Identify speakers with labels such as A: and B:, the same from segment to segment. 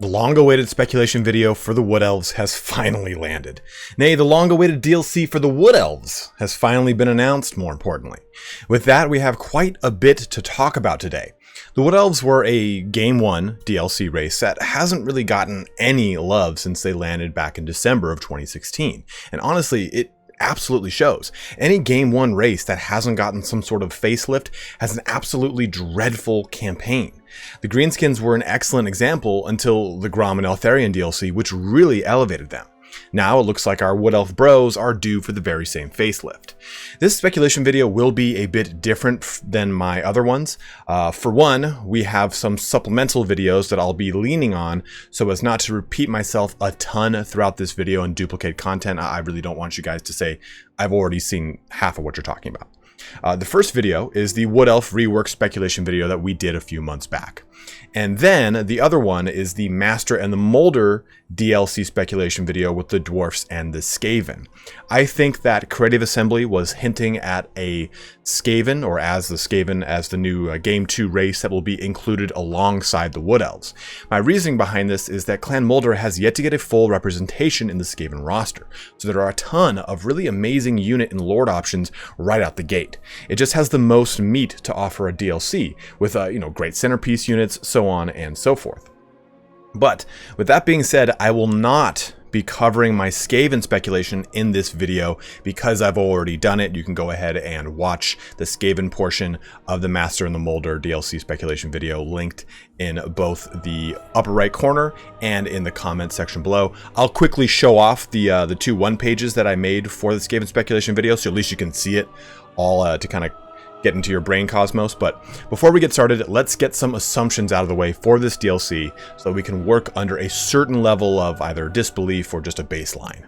A: The long-awaited speculation video for the Wood Elves has finally landed. Nay, the long-awaited DLC for the Wood Elves has finally been announced, more importantly. With that, we have quite a bit to talk about today. The Wood Elves were a Game 1 DLC race that hasn't really gotten any love since they landed back in December of 2016. And honestly, it absolutely shows. Any Game 1 race that hasn't gotten some sort of facelift has an absolutely dreadful campaign. The Greenskins were an excellent example until the Grom and Eltharion DLC, which really elevated them. Now it looks like our Wood Elf bros are due for the very same facelift. This speculation video will be a bit different than my other ones. For one, we have some supplemental videos that I'll be leaning on so as not to repeat myself a ton throughout this video and duplicate content. I really don't want you guys to say I've already seen half of what you're talking about. The first video is the Wood Elf Rework speculation video that we did a few months back. And then the other one is the Master and the Moulder DLC speculation video with the Dwarfs and the Skaven. I think that Creative Assembly was hinting at a Skaven, or as the Skaven, as the new Game 2 race that will be included alongside the Wood Elves. My reasoning behind this is that Clan Moulder has yet to get a full representation in the Skaven roster, so there are a ton of really amazing unit and lord options right out the gate. It just has the most meat to offer a DLC, with great centerpiece units, so on and so forth. But with that being said, I will not be covering my Skaven speculation in this video because I've already done it. You can go ahead and watch the Skaven portion of the Master and the Moulder DLC speculation video linked in both the upper right corner and in the comment section below. I'll quickly show off the two one-pages that I made for the Skaven speculation video, so at least you can see it all to kind of get into your brain cosmos. But before we get started, let's get some assumptions out of the way for this DLC so that we can work under a certain level of either disbelief or just a baseline.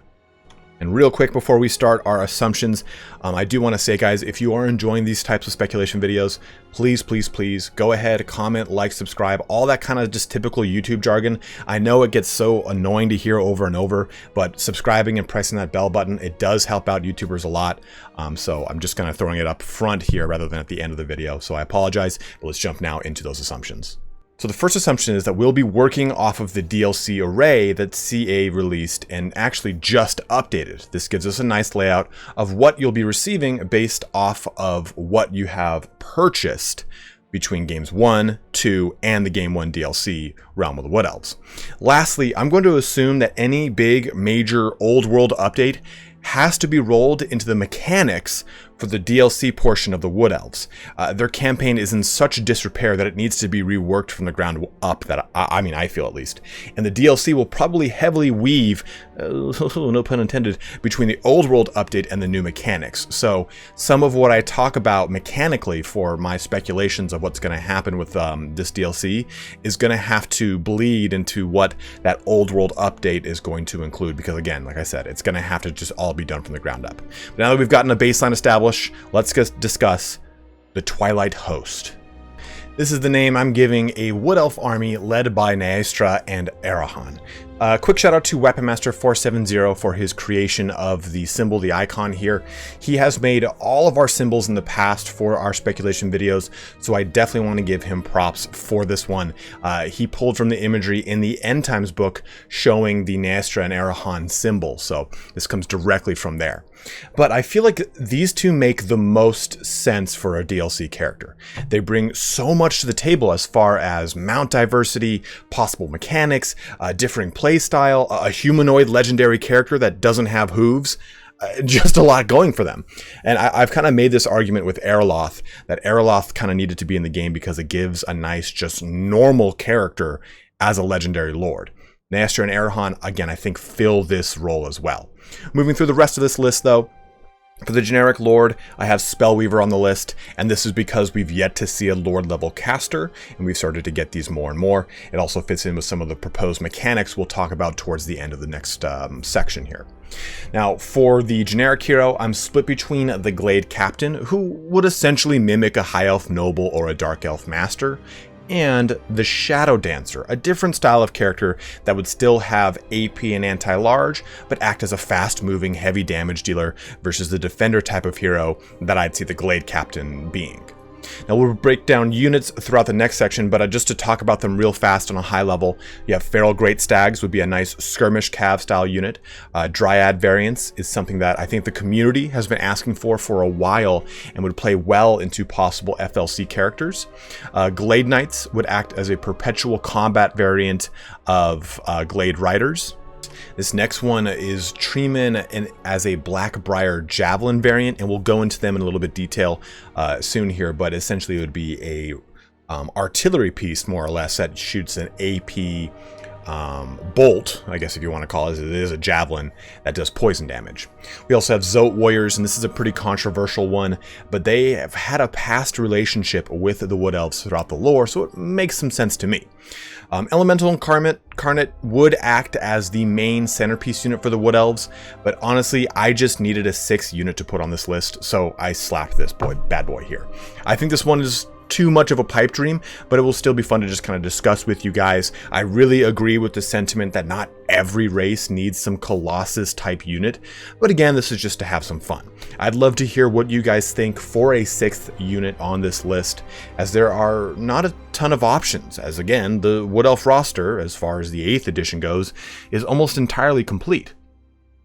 A: And real quick before we start our assumptions, I do want to say, guys, if you are enjoying these types of speculation videos, please go ahead, comment, like, subscribe, all that kind of just typical YouTube jargon. I know it gets so annoying to hear over and over, but subscribing and pressing that bell button, it does help out YouTubers a lot. So I'm just kind of throwing it up front here rather than at the end of the video. So I apologize, but let's jump now into those assumptions. So the first assumption is that we'll be working off of the DLC array that CA released and actually just updated. This gives us a nice layout of what you'll be receiving based off of what you have purchased between Games 1, 2, and the Game 1 DLC, Realm of the Wood Elves. Lastly, I'm going to assume that any big, major, old world update has to be rolled into the mechanics for the DLC portion of the Wood Elves. Their campaign is in such disrepair that it needs to be reworked from the ground up, that I feel at least. And the DLC will probably heavily weave, no pun intended, between the old world update and the new mechanics. So some of what I talk about mechanically for my speculations of what's going to happen with this DLC is going to have to bleed into what that old world update is going to include, because again, like I said, it's going to have to just all be done from the ground up. But now that we've gotten a baseline established, let's discuss the Twilight Host. This is the name I'm giving a Wood Elf army led by Naestra and Arahan. Quick shout out to Weaponmaster470 for his creation of the symbol, the icon here. He has made all of our symbols in the past for our speculation videos, so I definitely want to give him props for this one. He pulled from the imagery in the End Times book showing the Naestra and Arahan symbol, so this comes directly from there. But I feel like these two make the most sense for a DLC character. They bring so much to the table as far as mount diversity, possible mechanics, differing playstyle, a humanoid legendary character that doesn't have hooves. Just a lot going for them. And I've kind of made this argument with Erloth, that Erloth kind of needed to be in the game because it gives a nice, just normal character as a legendary lord. Naestra and Arahan, again, I think fill this role as well. Moving through the rest of this list, though, for the generic Lord, I have Spellweaver on the list, and this is because we've yet to see a Lord level caster, and we've started to get these more and more. It also fits in with some of the proposed mechanics we'll talk about towards the end of the next section here. Now, for the generic hero, I'm split between the Glade Captain, who would essentially mimic a High Elf Noble or a Dark Elf Master, and the Shadow Dancer, a different style of character that would still have AP and anti-large, but act as a fast-moving, heavy damage dealer versus the Defender type of hero that I'd see the Glade Captain being. Now we'll break down units throughout the next section, but just to talk about them real fast on a high level, you have Feral Great Stags would be a nice skirmish cav style unit. Dryad variants is something that I think the community has been asking for a while and would play well into possible FLC characters. Glade Knights would act as a perpetual combat variant of Glade Riders. This next one is Treeman as a Blackbriar Javelin variant, and we'll go into them in a little bit detail soon here, but essentially it would be a artillery piece, more or less, that shoots an AP bolt, I guess if you want to call it. It is a javelin that does poison damage. We also have Zote Warriors, and this is a pretty controversial one, but they have had a past relationship with the Wood Elves throughout the lore, so it makes some sense to me. Elemental Incarnate would act as the main centerpiece unit for the Wood Elves, but honestly, I just needed a 6th unit to put on this list, so I slapped this bad boy here. I think this one is too much of a pipe dream, but it will still be fun to just kind of discuss with you guys. I really agree with the sentiment that not every race needs some Colossus type unit, but again, this is just to have some fun. I'd love to hear what you guys think for a 6th unit on this list, as there are not a ton of options, as again, the Wood Elf roster, as far as the 8th edition goes, is almost entirely complete.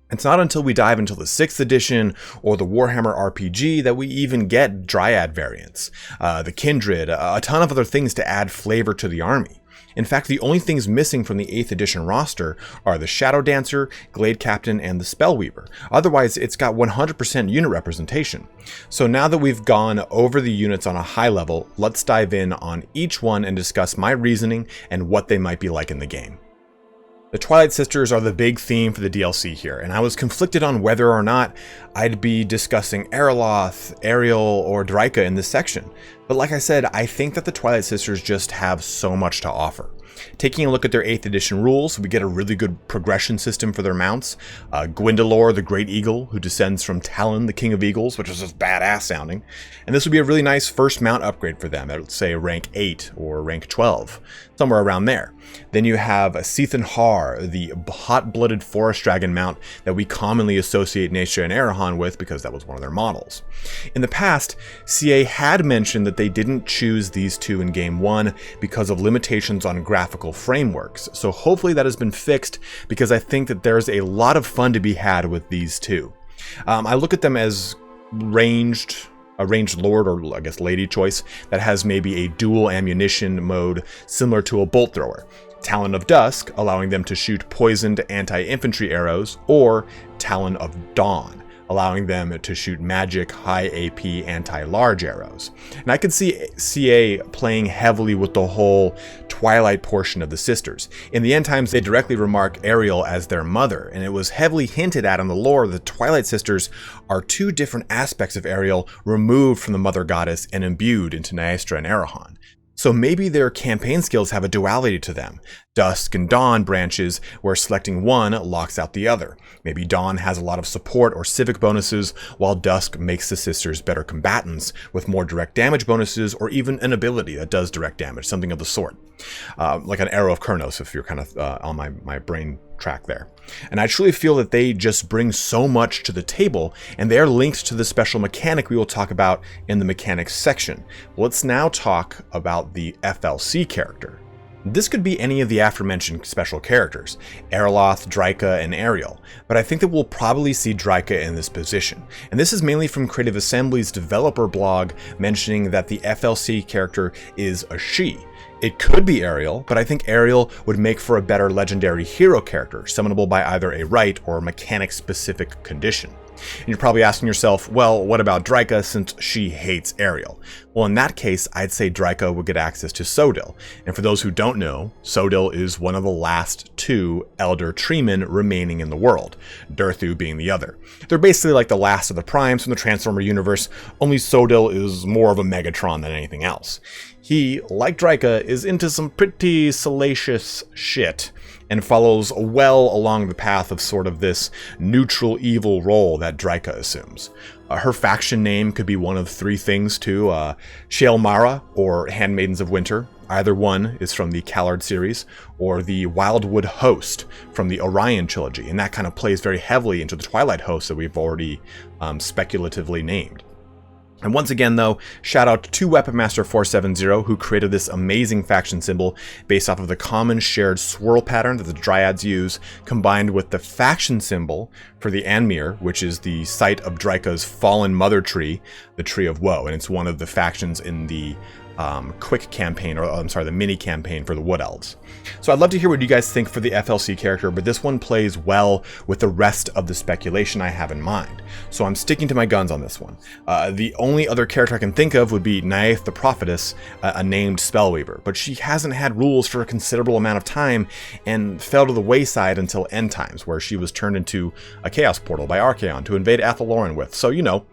A: It's not until we dive into the 6th edition or the Warhammer RPG that we even get Dryad variants, the Kindred, a ton of other things to add flavor to the army. In fact, the only things missing from the 8th edition roster are the Shadow Dancer, Glade Captain, and the Spellweaver. Otherwise, it's got 100% unit representation. So now that we've gone over the units on a high level, let's dive in on each one and discuss my reasoning and what they might be like in the game. The Twilight Sisters are the big theme for the DLC here, and I was conflicted on whether or not I'd be discussing Ariloth, Ariel, or Drycha in this section. But like I said, I think that the Twilight Sisters just have so much to offer. Taking a look at their 8th edition rules, we get a really good progression system for their mounts. Gwendolor, the Great Eagle, who descends from Talon, the King of Eagles, which is just badass sounding. And this would be a really nice first mount upgrade for them at, say, rank 8 or rank 12, somewhere around there. Then you have Sethan Har, the hot-blooded forest dragon mount that we commonly associate Naestra Arahan with because that was one of their models. In the past, CA had mentioned that they didn't choose these two in Game 1 because of limitations on graphical frameworks, so hopefully that has been fixed because I think that there's a lot of fun to be had with these two. I look at them as a ranged lord, or I guess lady choice, that has maybe a dual ammunition mode similar to a bolt thrower. Talon of Dusk, allowing them to shoot poisoned anti-infantry arrows, or Talon of Dawn, allowing them to shoot magic high AP anti-large arrows. And I could see CA playing heavily with the whole Twilight portion of the sisters. In the end times, they directly remark Ariel as their mother, and it was heavily hinted at in the lore that the Twilight sisters are two different aspects of Ariel removed from the mother goddess and imbued into Naestra Arahan. So maybe their campaign skills have a duality to them. Dusk and Dawn branches where selecting one locks out the other. Maybe Dawn has a lot of support or civic bonuses, while Dusk makes the sisters better combatants with more direct damage bonuses, or even an ability that does direct damage, something of the sort. Like an Arrow of Kurnos, if you're kind of on my brain track there. And I truly feel that they just bring so much to the table, and they are linked to the special mechanic we will talk about in the mechanics section. Let's now talk about the FLC character. This could be any of the aforementioned special characters, Ariloth, Drycha, and Ariel, but I think that we'll probably see Drycha in this position. And this is mainly from Creative Assembly's developer blog mentioning that the FLC character is a she. It could be Ariel, but I think Ariel would make for a better legendary hero character, summonable by either a right or mechanic-specific condition. And you're probably asking yourself, well, what about Drycha since she hates Ariel? Well, in that case, I'd say Drycha would get access to Sodil. And for those who don't know, Sodil is one of the last two Elder Treemen remaining in the world, Durthu being the other. They're basically like the last of the Primes from the Transformer universe, only Sodil is more of a Megatron than anything else. He, like Drycha, is into some pretty salacious shit, and follows well along the path of sort of this neutral evil role that Drycha assumes. Her faction name could be one of three things too, Shaelmara or Handmaidens of Winter. Either one is from the Callard series, or the Wildwood Host from the Orion trilogy, and that kind of plays very heavily into the Twilight Host that we've already speculatively named. And once again, though, shout out to Weaponmaster470, who created this amazing faction symbol based off of the common shared swirl pattern that the Dryads use, combined with the faction symbol for the Anmir, which is the site of Drycha's fallen mother tree, the Tree of Woe, and it's one of the factions in the quick campaign, or I'm sorry, the mini campaign for the Wood Elves. So I'd love to hear what you guys think for the FLC character, but this one plays well with the rest of the speculation I have in mind. So I'm sticking to my guns on this one. The only other character I can think of would be Naestra the Prophetess, a named Spellweaver, but she hasn't had rules for a considerable amount of time and fell to the wayside until End Times, where she was turned into a Chaos Portal by Archaon to invade Athaloran with. So, you know,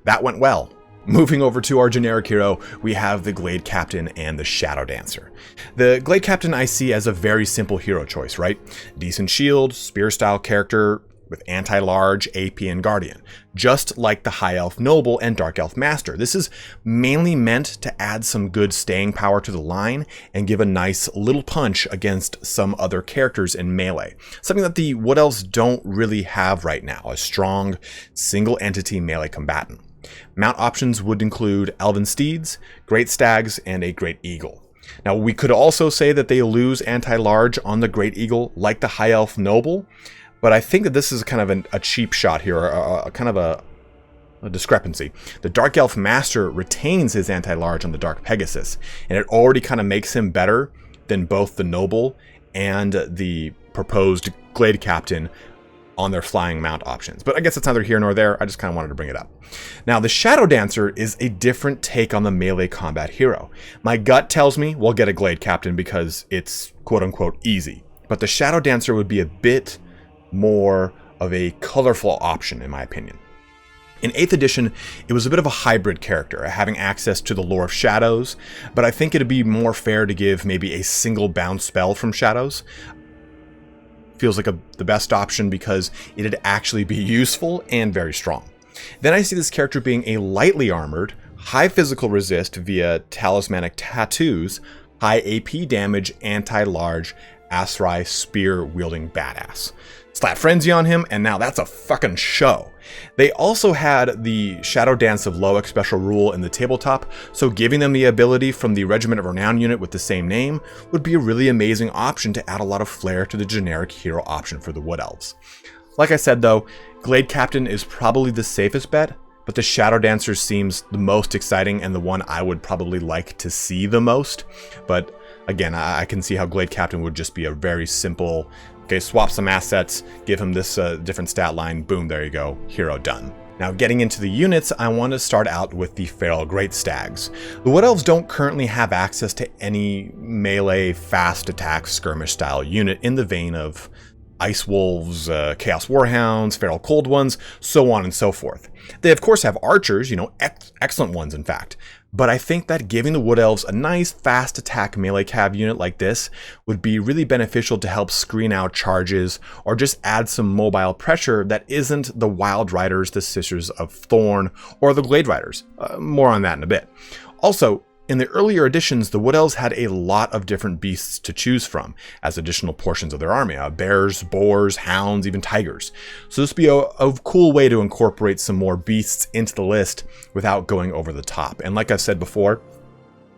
A: that went well. Moving over to our generic hero, we have the Glade Captain and the Shadow Dancer. The Glade Captain I see as a very simple hero choice, right? Decent shield, spear style character with anti-large, AP, and Guardian. Just like the High Elf Noble and Dark Elf Master. This is mainly meant to add some good staying power to the line and give a nice little punch against some other characters in melee. Something that the Wood Elves don't really have right now, a strong, single entity melee combatant. Mount options would include Elven Steeds, Great Stags, and a Great Eagle. Now, we could also say that they lose anti-large on the Great Eagle like the High Elf Noble, but I think that this is kind of a cheap shot here, kind of a discrepancy. The Dark Elf Master retains his anti-large on the Dark Pegasus, and it already kind of makes him better than both the Noble and the proposed Glade Captain on their flying mount options. But I guess it's neither here nor there. I just kind of wanted to bring it up. Now, the Shadow Dancer is a different take on the melee combat hero. My gut tells me we'll get a Glade Captain because it's quote-unquote easy. But the Shadow Dancer would be a bit more of a colorful option, in my opinion. In 8th edition, it was a bit of a hybrid character, having access to the lore of shadows, but I think it'd be more fair to give maybe a single bound spell from shadows. Feels like the best option because it'd actually be useful and very strong. Then I see this character being a lightly armored, high physical resist via talismanic tattoos, high AP damage, anti-large, Asrai spear-wielding badass. Slap Frenzy on him, and now that's a fucking show. They also had the Shadow Dance of Loic special rule in the tabletop, so giving them the ability from the Regiment of Renown unit with the same name would be a really amazing option to add a lot of flair to the generic hero option for the Wood Elves. Like I said though, Glade Captain is probably the safest bet, but the Shadow Dancer seems the most exciting and the one I would probably like to see the most. But again, I can see how Glade Captain would just be a very simple, okay, swap some assets, give him this different stat line, boom, there you go, hero done. Now, getting into the units, I want to start out with the Feral Great Stags. The Wood Elves don't currently have access to any melee fast attack skirmish style unit in the vein of Ice Wolves, Chaos Warhounds, Feral Cold Ones, so on and so forth. They of course have archers, you know, excellent ones in fact, but I think that giving the Wood Elves a nice fast attack melee cav unit like this would be really beneficial to help screen out charges or just add some mobile pressure that isn't the Wild Riders, the Sisters of Thorn, or the Glade Riders. More on that in a bit. Also, in the earlier editions, the Wood Elves had a lot of different beasts to choose from as additional portions of their army. Bears, boars, hounds, even tigers. So this would be a cool way to incorporate some more beasts into the list without going over the top. And like I've said before,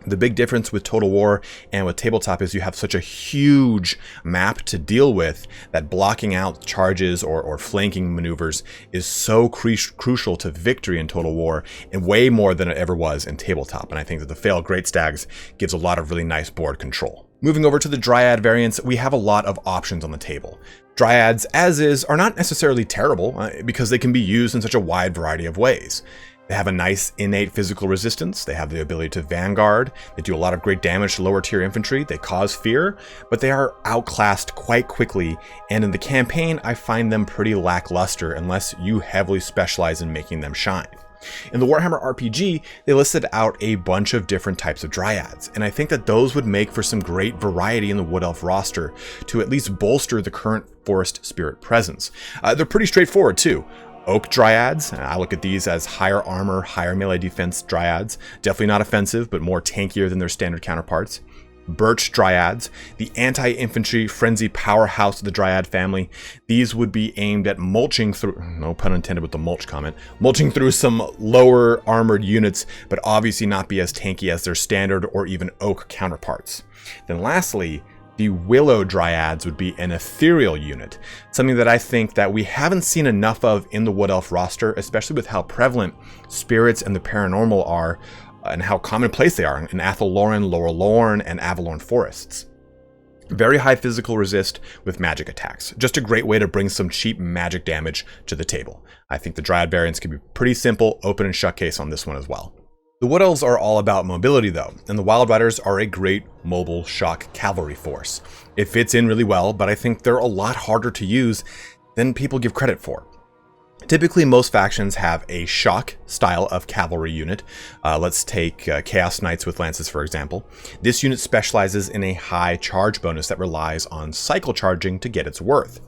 A: the big difference with Total War and with Tabletop is you have such a huge map to deal with that blocking out charges or flanking maneuvers is so crucial to victory in Total War, and way more than it ever was in Tabletop. And I think that the Feral Great Stags gives a lot of really nice board control. Moving over to the Dryad variants, we have a lot of options on the table. Dryads, as is, are not necessarily terrible because they can be used in such a wide variety of ways. They have a nice innate physical resistance, they have the ability to vanguard, they do a lot of great damage to lower tier infantry, they cause fear, but they are outclassed quite quickly, and in the campaign I find them pretty lackluster unless you heavily specialize in making them shine. In the Warhammer RPG, they listed out a bunch of different types of Dryads, and I think that those would make for some great variety in the Wood Elf roster to at least bolster the current Forest Spirit presence. They're pretty straightforward too. Oak Dryads, I look at these as higher armor, higher melee defense Dryads. Definitely not offensive, but more tankier than their standard counterparts. Birch Dryads, the anti-infantry frenzy powerhouse of the Dryad family. These would be aimed at mulching through, no pun intended with the mulch comment, mulching through some lower armored units, but obviously not be as tanky as their standard or even oak counterparts. Then lastly, the Willow Dryads would be an ethereal unit, something that I think that we haven't seen enough of in the Wood Elf roster, especially with how prevalent spirits and the paranormal are, and how commonplace they are in Athelloren, Lower Lorne, and Avalorn forests. Very high physical resist with magic attacks. Just a great way to bring some cheap magic damage to the table. I think the Dryad variants can be pretty simple, open and shut case on this one as well. The Wood Elves are all about mobility though, and the Wild Riders are a great mobile shock cavalry force. It fits in really well, but I think they're a lot harder to use than people give credit for. Typically, most factions have a shock style of cavalry unit. Let's take Chaos Knights with Lances, for example. This unit specializes in a high charge bonus that relies on cycle charging to get its worth.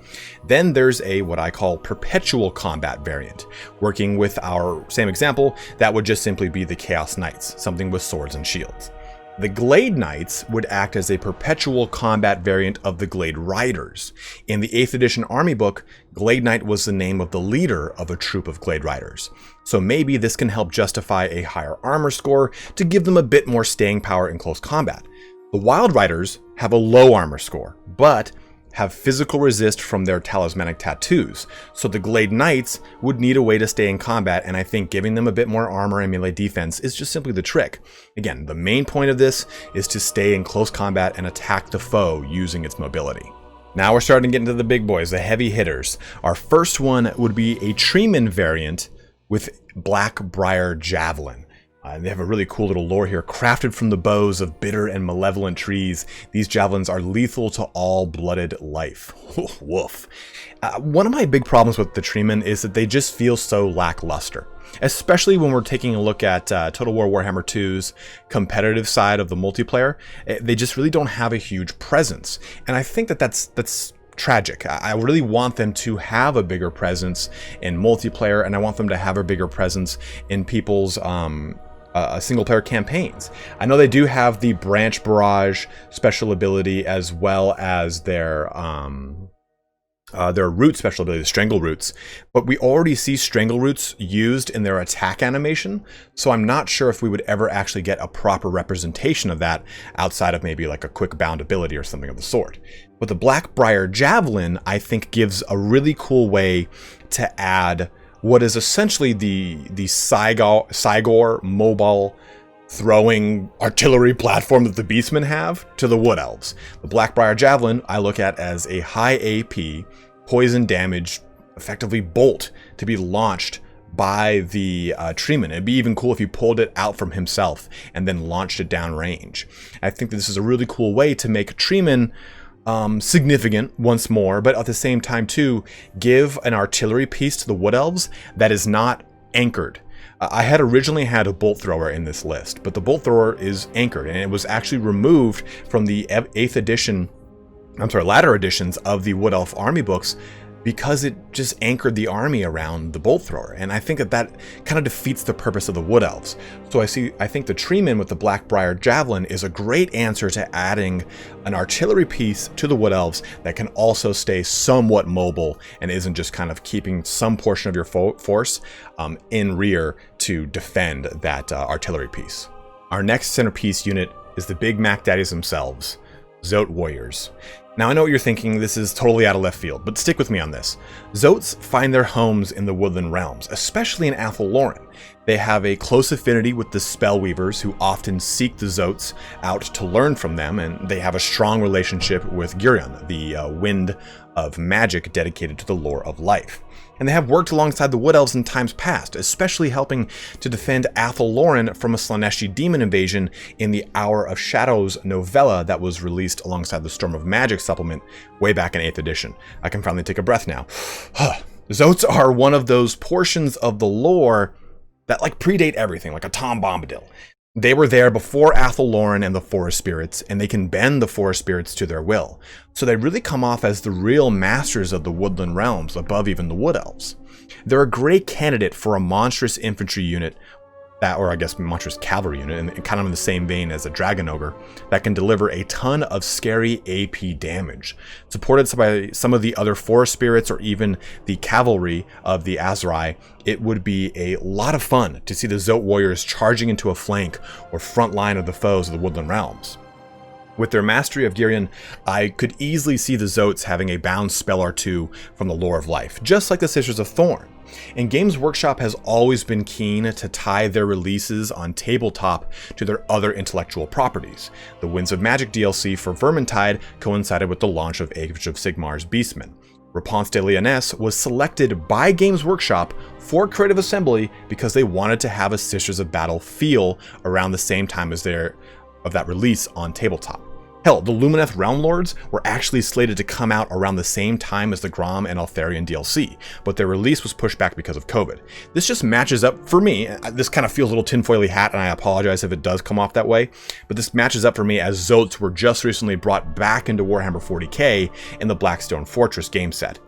A: Then there's a what I call perpetual combat variant. Working with our same example, that would just simply be the Chaos Knights, something with swords and shields. The Glade Knights would act as a perpetual combat variant of the Glade Riders. In the 8th edition army book, Glade Knight was the name of the leader of a troop of Glade Riders. So maybe this can help justify a higher armor score to give them a bit more staying power in close combat. The Wild Riders have a low armor score, but have physical resist from their talismanic tattoos, so the Glade Knights would need a way to stay in combat, and I think giving them a bit more armor and melee defense is just simply the trick. Again, the main point of this is to stay in close combat and attack the foe using its mobility. Now we're starting to get into the big boys, the heavy hitters. Our first one would be a Treeman variant with Blackbriar Javelin. They have a really cool little lore here. Crafted from the bows of bitter and malevolent trees, these javelins are lethal to all blooded life. Woof. One of my big problems with the Treeman is that they just feel so lackluster, especially when we're taking a look at Total War Warhammer 2's competitive side of the multiplayer. They just really don't have a huge presence, and I think that that's tragic. I really want them to have a bigger presence in multiplayer, and I want them to have a bigger presence in people's single-player campaigns. I know they do have the Branch Barrage special ability as well as their root special ability, the Strangle Roots, but we already see Strangle Roots used in their attack animation, so I'm not sure if we would ever actually get a proper representation of that outside of maybe like a quick bound ability or something of the sort. But the Blackbriar Javelin, I think, gives a really cool way to add what is essentially the Cygor mobile throwing artillery platform that the Beastmen have to the Wood Elves. The Blackbriar Javelin I look at as a high AP, poison damage, effectively bolt to be launched by the Treeman. It'd be even cool if he pulled it out from himself and then launched it downrange. I think that this is a really cool way to make Treeman significant once more, but at the same time too, give an artillery piece to the Wood Elves that is not anchored. I had originally had a bolt thrower in this list, but the bolt thrower is anchored, and it was actually removed from the 8th edition, latter editions of the Wood Elf army books, because it just anchored the army around the bolt thrower, and I think that kind of defeats the purpose of the Wood Elves. So I think the Treeman with the Blackbriar Javelin is a great answer to adding an artillery piece to the Wood Elves that can also stay somewhat mobile and isn't just kind of keeping some portion of your force in rear to defend that artillery piece. Our next centerpiece unit is the Big Mac Daddies themselves, Zote Warriors. Now I know what you're thinking, this is totally out of left field, but stick with me on this. Zotes find their homes in the Woodland Realms, especially in Athelloren. They have a close affinity with the Spellweavers, who often seek the Zotes out to learn from them, and they have a strong relationship with Gurion, the wind of magic dedicated to the lore of life. And they have worked alongside the Wood Elves in times past, especially helping to defend Athelloren from a Slaaneshi demon invasion in the Hour of Shadows novella that was released alongside the Storm of Magic supplement way back in 8th edition. I can finally take a breath now. Zotes are one of those portions of the lore that predate everything, like a Tom Bombadil. They were there before Athelloren and the Forest Spirits, and they can bend the Forest Spirits to their will. So they really come off as the real masters of the Woodland Realms, above even the Wood Elves. They're a great candidate for a monstrous infantry unit that, or I guess monstrous cavalry unit, and kind of in the same vein as a Dragon Ogre, that can deliver a ton of scary AP damage. Supported by some of the other forest spirits or even the cavalry of the Azrai, it would be a lot of fun to see the Zote warriors charging into a flank or front line of the foes of the Woodland Realms. With their mastery of Girion, I could easily see the Zotes having a bound spell or two from the Lore of Life, just like the Sisters of Thorn. And Games Workshop has always been keen to tie their releases on tabletop to their other intellectual properties. The Winds of Magic DLC for Vermintide coincided with the launch of Age of Sigmar's Beastmen. Réponse de Lyonesse was selected by Games Workshop for Creative Assembly because they wanted to have a Sisters of Battle feel around the same time as that release on tabletop. Hell, the Lumineth Realm Lords were actually slated to come out around the same time as the Grom and Eltharion DLC, but their release was pushed back because of COVID. This just matches up for me. This kind of feels a little tinfoily hat, and I apologize if it does come off that way, but this matches up for me as Zotes were just recently brought back into Warhammer 40k in the Blackstone Fortress game set.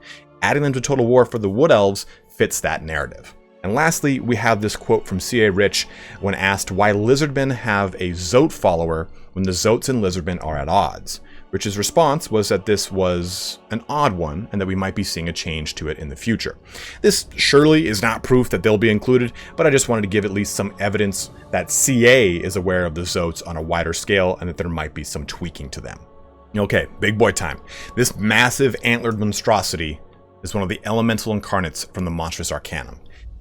A: Adding them to Total War for the Wood Elves fits that narrative. And lastly, we have this quote from C.A. Rich when asked why Lizardmen have a Zote follower when the Zotes and Lizardmen are at odds. Rich's response was that this was an odd one and that we might be seeing a change to it in the future. This surely is not proof that they'll be included, but I just wanted to give at least some evidence that CA is aware of the Zotes on a wider scale and that there might be some tweaking to them. Okay, big boy time. This massive antlered monstrosity is one of the elemental incarnates from the Monstrous Arcanum.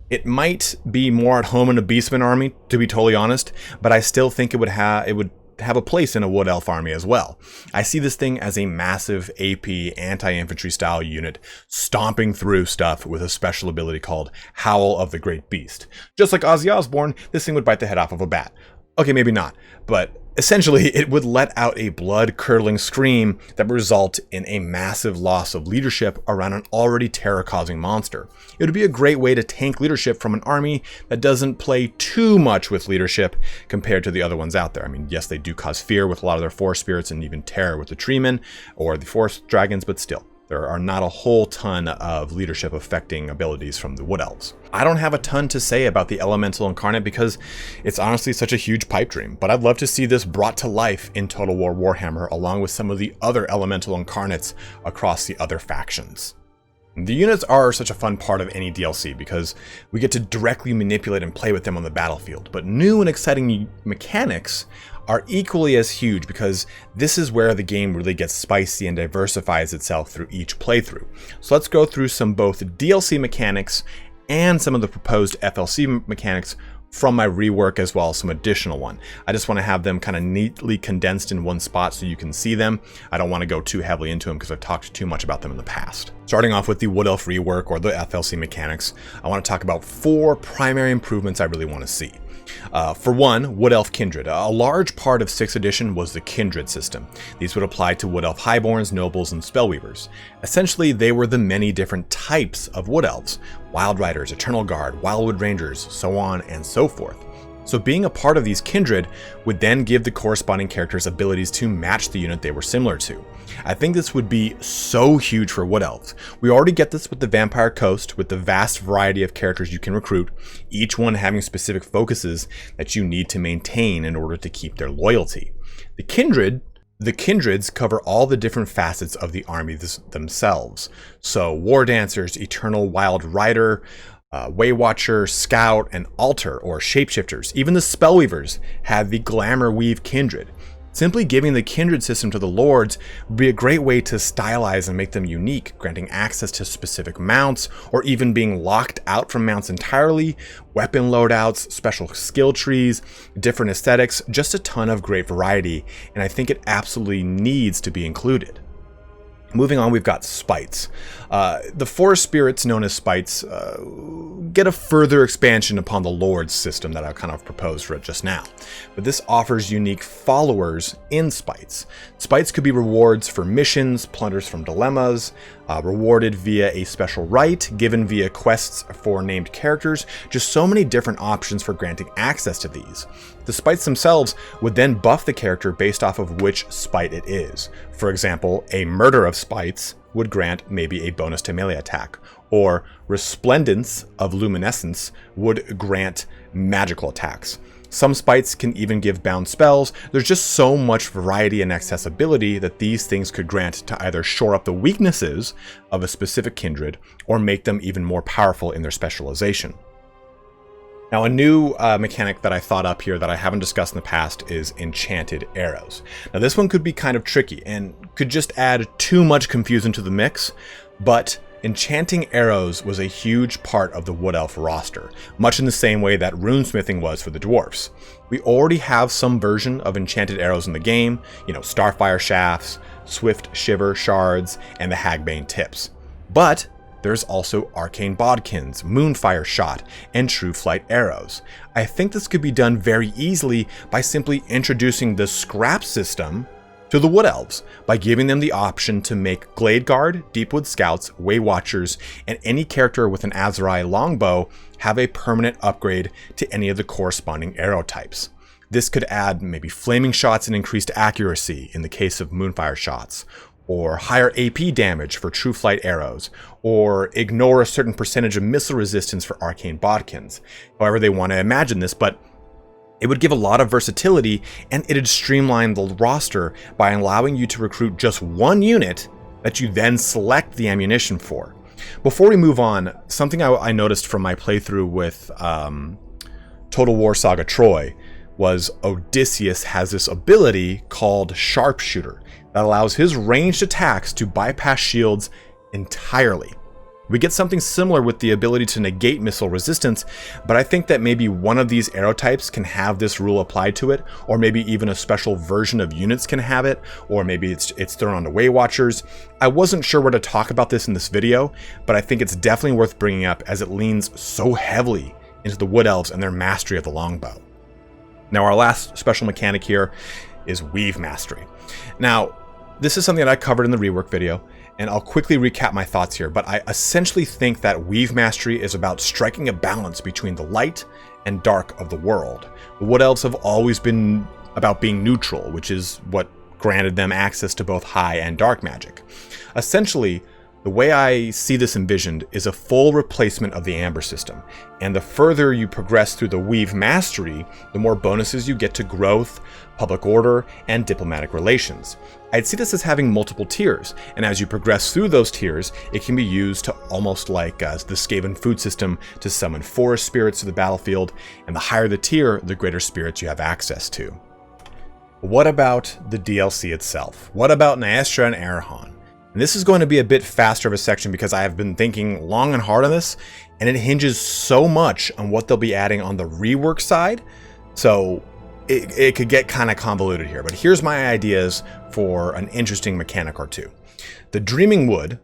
A: It might be more at home in a Beastman army, to be totally honest, but I still think it would have a place in a Wood Elf army as well. I see this thing as a massive AP anti-infantry style unit stomping through stuff with a special ability called Howl of the Great Beast. Just like Ozzy Osbourne, this thing would bite the head off of a bat. Okay, maybe not, but essentially it would let out a blood-curdling scream that would result in a massive loss of leadership around an already terror-causing monster. It would be a great way to tank leadership from an army that doesn't play too much with leadership compared to the other ones out there. I mean, yes, they do cause fear with a lot of their forest spirits and even terror with the treemen or the forest dragons, but still. There are not a whole ton of leadership affecting abilities from the Wood Elves. I don't have a ton to say about the Elemental Incarnate because it's honestly such a huge pipe dream, but I'd love to see this brought to life in Total War Warhammer along with some of the other Elemental Incarnates across the other factions. The units are such a fun part of any DLC because we get to directly manipulate and play with them on the battlefield, but new and exciting mechanics are equally as huge because this is where the game really gets spicy and diversifies itself through each playthrough. So let's go through some both DLC mechanics and some of the proposed FLC mechanics from my rework as well as some additional one. I just want to have them kind of neatly condensed in one spot so you can see them. I don't want to go too heavily into them because I've talked too much about them in the past. Starting off with the Wood Elf rework or the FLC mechanics, I want to talk about 4 primary improvements I really want to see. For one, Wood Elf Kindred. A large part of 6th edition was the Kindred system. These would apply to Wood Elf Highborns, Nobles, and Spellweavers. Essentially, they were the many different types of Wood Elves: Wild Riders, Eternal Guard, Wildwood Rangers, so on and so forth. So being a part of these Kindred would then give the corresponding characters abilities to match the unit they were similar to. I think this would be so huge for Wood Elves. We already get this with the Vampire Coast, with the vast variety of characters you can recruit, each one having specific focuses that you need to maintain in order to keep their loyalty. The Kindreds cover all the different facets of the army themselves. So War Dancers, Eternal Wild Rider, Waywatcher, Scout, and Alter or Shapeshifters. Even the Spellweavers have the Glamour Weave Kindred. Simply giving the Kindred system to the Lords would be a great way to stylize and make them unique, granting access to specific mounts, or even being locked out from mounts entirely, weapon loadouts, special skill trees, different aesthetics, just a ton of great variety, and I think it absolutely needs to be included. Moving on, we've got Spites. The forest spirits known as Spites get a further expansion upon the Lord's system that I've kind of proposed for it just now. But this offers unique followers in Spites. Spites could be rewards for missions, plunders from dilemmas, rewarded via a special rite, given via quests for named characters, just so many different options for granting access to these. The Spites themselves would then buff the character based off of which Spite it is. For example, a Murder of Spites would grant maybe a bonus to melee attack, or Resplendence of Luminescence would grant magical attacks. Some sprites can even give bound spells. There's just so much variety and accessibility that these things could grant to either shore up the weaknesses of a specific kindred or make them even more powerful in their specialization. Now, a new mechanic that I thought up here that I haven't discussed in the past is enchanted arrows. Now, this one could be kind of tricky and could just add too much confusion to the mix, but enchanting arrows was a huge part of the Wood Elf roster, much in the same way that runesmithing was for the dwarfs. We already have some version of enchanted arrows in the game, Starfire shafts, Swift Shiver shards, and the Hagbane tips. But there's also arcane bodkins, moonfire shot, and true flight arrows. I think this could be done very easily by simply introducing the scrap system to the Wood Elves by giving them the option to make Glade Guard, Deepwood Scouts, Way Watchers, and any character with an Azurai longbow have a permanent upgrade to any of the corresponding arrow types. This could add maybe flaming shots and increased accuracy in the case of moonfire shots, or higher AP damage for true flight arrows, or ignore a certain percentage of missile resistance for arcane bodkins. However they want to imagine this, but it would give a lot of versatility, and it'd streamline the roster by allowing you to recruit just one unit that you then select the ammunition for. Before we move on, something I noticed from my playthrough with Total War Saga Troy was Odysseus has this ability called Sharpshooter that allows his ranged attacks to bypass shields entirely. We get something similar with the ability to negate missile resistance, but I think that maybe one of these arrow types can have this rule applied to it, or maybe even a special version of units can have it, or maybe it's thrown onto Way Watchers. I wasn't sure where to talk about this in this video, but I think it's definitely worth bringing up as it leans so heavily into the Wood Elves and their mastery of the longbow. Now, our last special mechanic here is Weave Mastery. Now, this is something that I covered in the Rework video, and I'll quickly recap my thoughts here, but I essentially think that Weave Mastery is about striking a balance between the light and dark of the world. The Wood Elves have always been about being neutral, which is what granted them access to both high and dark magic. Essentially, the way I see this envisioned is a full replacement of the Amber system, and the further you progress through the Weave Mastery, the more bonuses you get to growth, public order, and diplomatic relations. I'd see this as having multiple tiers, and as you progress through those tiers, it can be used to almost like the Skaven food system to summon forest spirits to the battlefield, and the higher the tier, the greater spirits you have access to. What about the DLC itself? What about Naestra Arahan? And this is going to be a bit faster of a section because I have been thinking long and hard on this, and it hinges so much on what they'll be adding on the rework side, so it could get kind of convoluted here. But here's my ideas for an interesting mechanic or two. The Dreaming Wood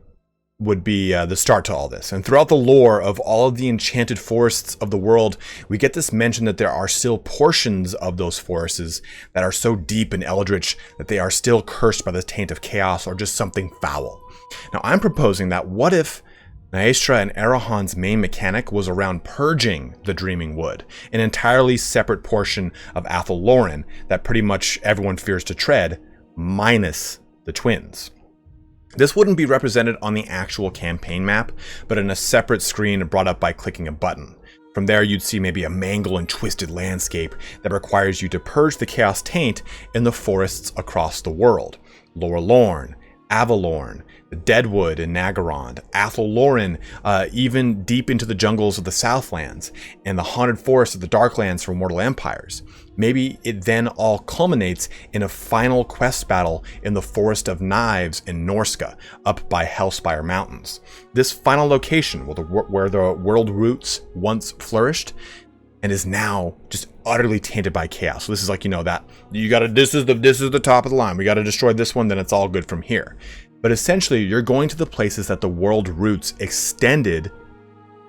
A: would be the start to all this, and throughout the lore of all of the enchanted forests of the world, we get this mention that there are still portions of those forests that are so deep and eldritch that they are still cursed by the taint of chaos or just something foul. Now, I'm proposing that what if Naestra Arahan's main mechanic was around purging the Dreaming Wood, an entirely separate portion of Athel Loren that pretty much everyone fears to tread, minus the twins. This wouldn't be represented on the actual campaign map, but in a separate screen brought up by clicking a button. From there, you'd see maybe a mangled and twisted landscape that requires you to purge the chaos taint in the forests across the world. Lower Lorne, Avalorn, the Deadwood in Nagarond, Athel Loren, even deep into the jungles of the Southlands, and the haunted forests of the Darklands for Mortal Empires. Maybe it then all culminates in a final quest battle in the Forest of Knives in Norska, up by Hellspire Mountains. This final location, where the world roots once flourished, and is now just utterly tainted by chaos. So this is like, that you gotta, this is the top of the line. We gotta destroy this one, then it's all good from here. But essentially, you're going to the places that the world roots extended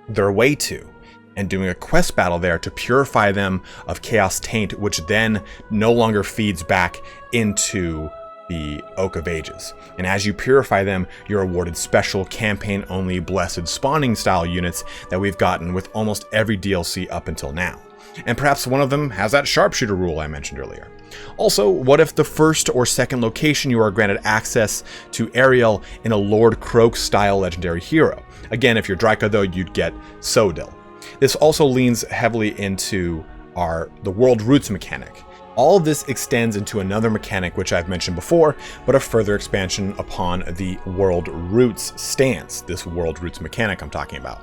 A: their way to, and doing a quest battle there to purify them of chaos taint, which then no longer feeds back into the Oak of Ages. And as you purify them, you're awarded special campaign-only blessed spawning style units that we've gotten with almost every DLC up until now. And perhaps one of them has that sharpshooter rule I mentioned earlier. Also, what if the first or second location you are granted access to Ariel in a Lord Croak style legendary hero? Again, if you're Drycha though, you'd get Sodil. This also leans heavily into the world roots mechanic. All of this extends into another mechanic which I've mentioned before, but a further expansion upon the world roots stance, this world roots mechanic I'm talking about.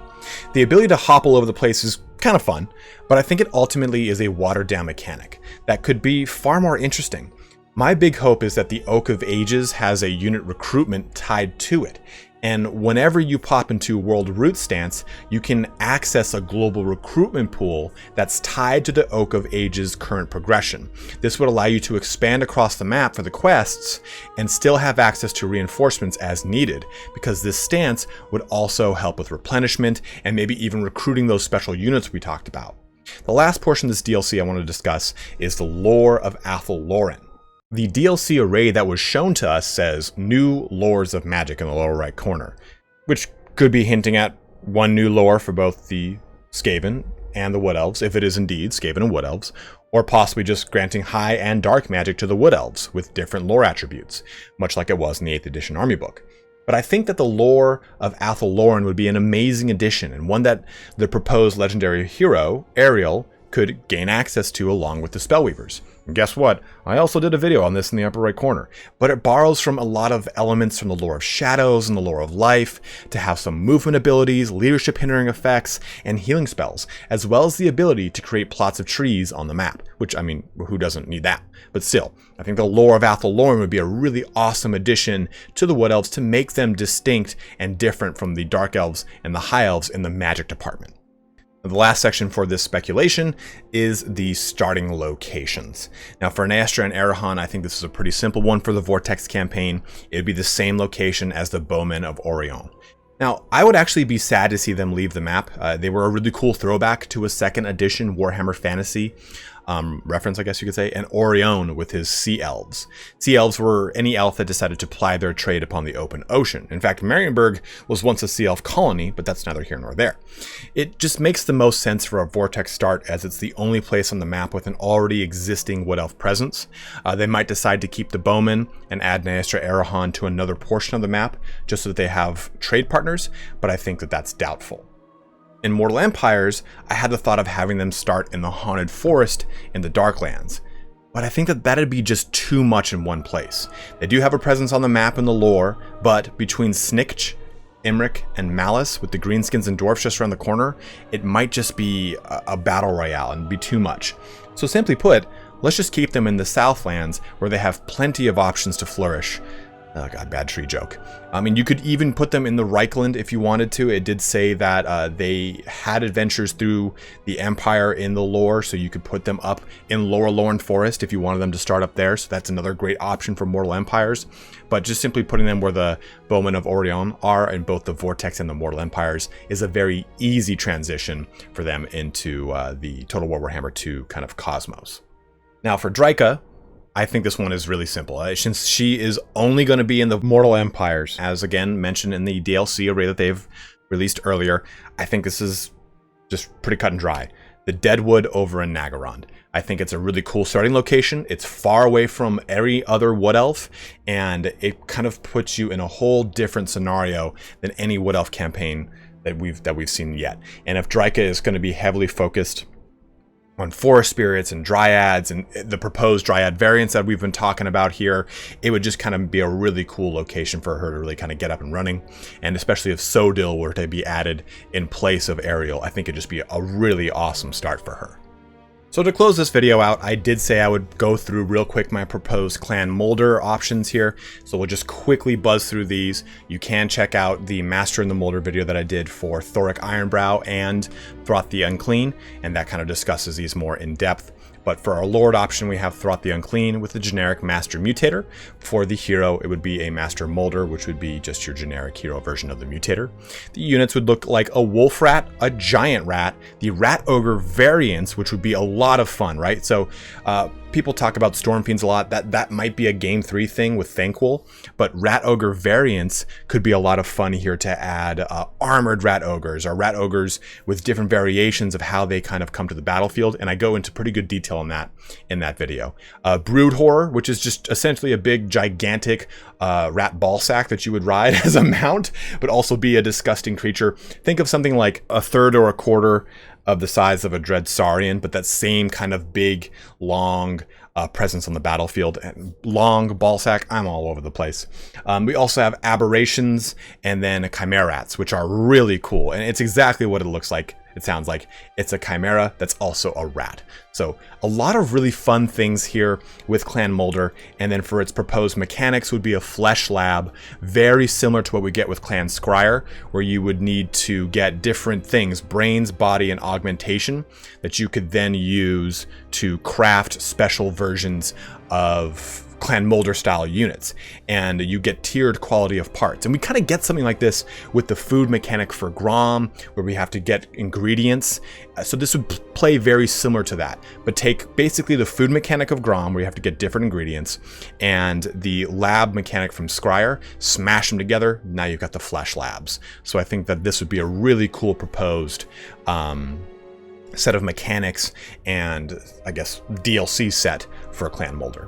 A: The ability to hop all over the place is kind of fun, but I think it ultimately is a watered down mechanic that could be far more interesting. My big hope is that the Oak of Ages has a unit recruitment tied to it. And whenever you pop into World Root stance, you can access a global recruitment pool that's tied to the Oak of Ages current progression. This would allow you to expand across the map for the quests and still have access to reinforcements as needed, because this stance would also help with replenishment and maybe even recruiting those special units we talked about. The last portion of this DLC I want to discuss is the lore of Athel Loren. The DLC array that was shown to us says new lores of magic in the lower right corner, which could be hinting at one new lore for both the Skaven and the Wood Elves, if it is indeed Skaven and Wood Elves, or possibly just granting high and dark magic to the Wood Elves with different lore attributes, much like it was in the 8th edition army book. But I think that the lore of Athel Loren would be an amazing addition, and one that the proposed legendary hero, Ariel, could gain access to along with the Spellweavers. And guess what? I also did a video on this in the upper right corner, but it borrows from a lot of elements from the lore of shadows and the lore of life to have some movement abilities, leadership hindering effects, and healing spells, as well as the ability to create plots of trees on the map, which, I mean, who doesn't need that? But still, I think the lore of Athel Loren would be a really awesome addition to the Wood Elves to make them distinct and different from the Dark Elves and the High Elves in the magic department. The last section for this speculation is the starting locations. Now for Naestra and Arahan, I think this is a pretty simple one for the Vortex campaign. It would be the same location as the Bowmen of Orion. Now, I would actually be sad to see them leave the map. They were a really cool throwback to a 2nd edition Warhammer Fantasy reference, I guess you could say, and Orion with his Sea Elves. Sea Elves were any elf that decided to ply their trade upon the open ocean. In fact, Marienburg was once a Sea Elf colony, but that's neither here nor there. It just makes the most sense for a Vortex start, as it's the only place on the map with an already existing Wood Elf presence. They might decide to keep the Bowmen and add Naestra Arahan to another portion of the map, just so that they have trade partners, but I think that that's doubtful. In Mortal Empires, I had the thought of having them start in the Haunted Forest in the Darklands, but I think that that'd be just too much in one place. They do have a presence on the map in the lore, but between Snikch, Imric, and Malice, with the greenskins and dwarfs just around the corner, it might just be a battle royale and be too much. So simply put, let's just keep them in the Southlands, where they have plenty of options to flourish. Oh god, bad tree joke. I mean, you could even put them in the Reichland if you wanted to. It did say that they had adventures through the Empire in the lore, so you could put them up in Lower Lorne Forest if you wanted them to start up there. So that's another great option for Mortal Empires. But just simply putting them where the Bowmen of Orion are in both the Vortex and the Mortal Empires is a very easy transition for them into the Total War Warhammer 2 kind of cosmos. Now for Drycha, I think this one is really simple. Since she is only going to be in the Mortal Empires, as again mentioned in the DLC array that they've released earlier, I think this is just pretty cut and dry. The Deadwood over in Naggarond. I think it's a really cool starting location. It's far away from every other Wood Elf, and it kind of puts you in a whole different scenario than any Wood Elf campaign that we've seen yet. And if Drycha is going to be heavily focused on forest spirits and dryads and the proposed dryad variants that we've been talking about here, it would just kind of be a really cool location for her to really kind of get up and running. And especially if Sodil were to be added in place of Ariel, I think it'd just be a really awesome start for her. So to close this video out, I did say I would go through real quick my proposed clan Moulder options here. So we'll just quickly buzz through these. You can check out the Master in the Moulder video that I did for Thoric Ironbrow and Throt the Unclean, and that kind of discusses these more in depth. But for our Lord option, we have Throt the Unclean with the generic Master Mutator. For the hero, it would be a Master Moulder, which would be just your generic hero version of the Mutator. The units would look like a Wolf Rat, a Giant Rat, the Rat Ogre variants, which would be a lot of fun, right? So people talk about Storm Fiends a lot. That might be a Game 3 thing with Thankful, but Rat Ogre variants could be a lot of fun here to add armored Rat Ogres, or Rat Ogres with different variations of how they kind of come to the battlefield, and I go into pretty good detail on that in that video. Brood Horror, which is just essentially a big, gigantic rat ball sack that you would ride as a mount, but also be a disgusting creature. Think of something like a third or a quarter of the size of a Dread Saurian, but that same kind of big, long presence on the battlefield. And long ball sack, I'm all over the place. We also have Aberrations and then Chimera-Rats, which are really cool. And it's exactly what it looks like. It sounds like it's a chimera that's also a rat. So a lot of really fun things here with Clan Moulder. And then for its proposed mechanics would be a flesh lab, very similar to what we get with Clan Scryer, where you would need to get different things, brains, body, and augmentation, that you could then use to craft special versions of Clan Moulder style units, and you get tiered quality of parts. And we kind of get something like this with the food mechanic for Grom, where we have to get ingredients. So this would play very similar to that, but take basically the food mechanic of Grom, where you have to get different ingredients, and the lab mechanic from Scryer, smash them together. Now you've got the flesh labs. So I think that this would be a really cool proposed set of mechanics and, I guess, DLC set for Clan Moulder.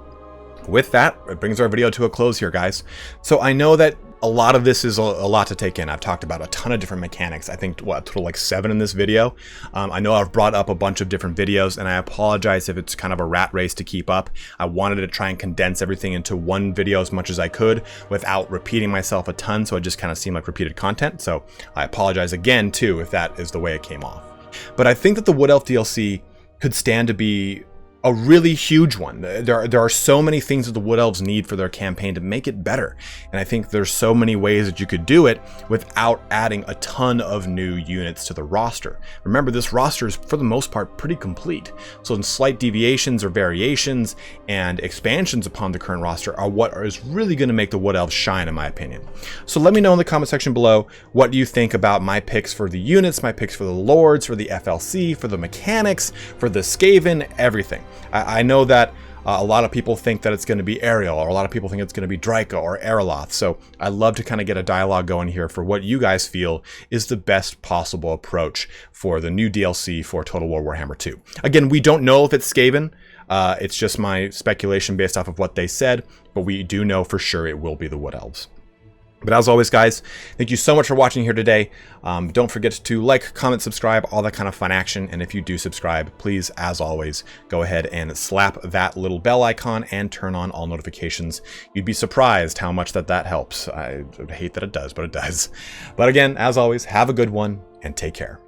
A: With that, it brings our video to a close here, guys. So I know that a lot of this is a lot to take in. I've talked about a ton of different mechanics. I think, what, a total like 7 in this video. I know I've brought up a bunch of different videos, and I apologize if it's kind of a rat race to keep up. I wanted to try and condense everything into one video as much as I could without repeating myself a ton, so it just kind of seemed like repeated content. So I apologize again, too, if that is the way it came off. But I think that the Wood Elf DLC could stand to be a really huge one. There are so many things that the Wood Elves need for their campaign to make it better. And I think there's so many ways that you could do it without adding a ton of new units to the roster. Remember, this roster is, for the most part, pretty complete. So slight deviations or variations and expansions upon the current roster are what is really going to make the Wood Elves shine, in my opinion. So let me know in the comment section below what you think about my picks for the units, my picks for the Lords, for the FLC, for the mechanics, for the Skaven, everything. I know that a lot of people think that it's going to be Ariel, or a lot of people think it's going to be Drycha or Ariloth. So I love to kind of get a dialogue going here for what you guys feel is the best possible approach for the new DLC for Total War Warhammer 2. Again, we don't know if it's Skaven. It's just my speculation based off of what they said, but we do know for sure it will be the Wood Elves. But as always, guys, thank you so much for watching here today. Don't forget to like, comment, subscribe, all that kind of fun action. And if you do subscribe, please, as always, go ahead and slap that little bell icon and turn on all notifications. You'd be surprised how much that helps. I hate that it does, but it does. But again, as always, have a good one and take care.